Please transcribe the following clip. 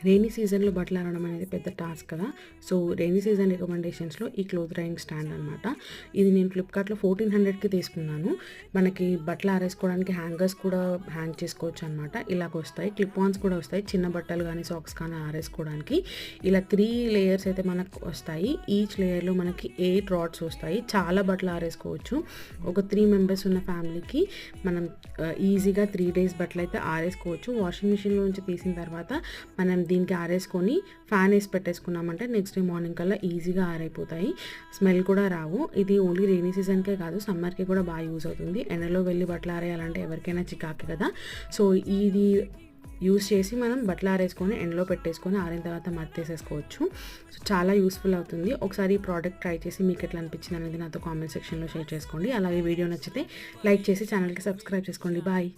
Rainy సీజన్లో బట్టలు ఆరడం అనేది పెద్ద టాస్క్ కదా. సో రెయినీ సీజన్ రికమెండేషన్స్లో ఈ క్లోత్ డ్రైయింగ్ స్టాండ్ అనమాట. ఇది నేను ఫ్లిప్కార్ట్లో 1400కి తీసుకున్నాను. మనకి బట్టలు ఆరేసుకోవడానికి హ్యాంగర్స్ కూడా హ్యాంగ్ చేసుకోవచ్చు అనమాట. ఇలాగ వస్తాయి, క్లిప్ ఆన్స్ కూడా వస్తాయి, చిన్న బట్టలు కానీ సాక్స్ కానీ ఆరేసుకోవడానికి. ఇలా 3 లేయర్స్ అయితే మనకు వస్తాయి. ఈచ్ లేయర్లో మనకి 8 రాడ్స్ వస్తాయి. చాలా బట్టలు ఆరేసుకోవచ్చు. ఒక 3 మెంబర్స్ ఉన్న ఫ్యామిలీకి మనం ఈజీగా 3 days బట్టలు అయితే ఆరేసుకోవచ్చు. వాషింగ్ మిషన్లో నుంచి తీసిన తర్వాత మనం దీనికి ఆరేసుకొని ఫ్యాన్ వేసి పెట్టేసుకున్నామంటే నెక్స్ట్ డే మార్నింగ్ కల్లా ఈజీగా ఆరైపోతాయి. స్మెల్ కూడా రావు. ఇది ఓన్లీ రెయినీ సీజన్కే కాదు, సమ్మర్కి కూడా బాగా యూజ్ అవుతుంది. ఎండలో వెళ్ళి బట్టలు ఆరేయాలంటే ఎవరికైనా చికాకు కదా. సో ఇది యూస్ చేసి మనం బట్టలు ఆరేసుకొని ఎండలో పెట్టేసుకొని ఆరిన తర్వాత మర్తేసేసుకోవచ్చు. సో చాలా యూస్ఫుల్ అవుతుంది. ఒకసారి ఈ ప్రోడక్ట్ ట్రై చేసి మీకు ఎట్లా అనిపించింది అనేది నాతో కామెంట్ సెక్షన్లో షేర్ చేసుకోండి. అలాగే వీడియో నచ్చితే లైక్ చేసి ఛానల్కి సబ్స్క్రైబ్ చేసుకోండి. బాయ్.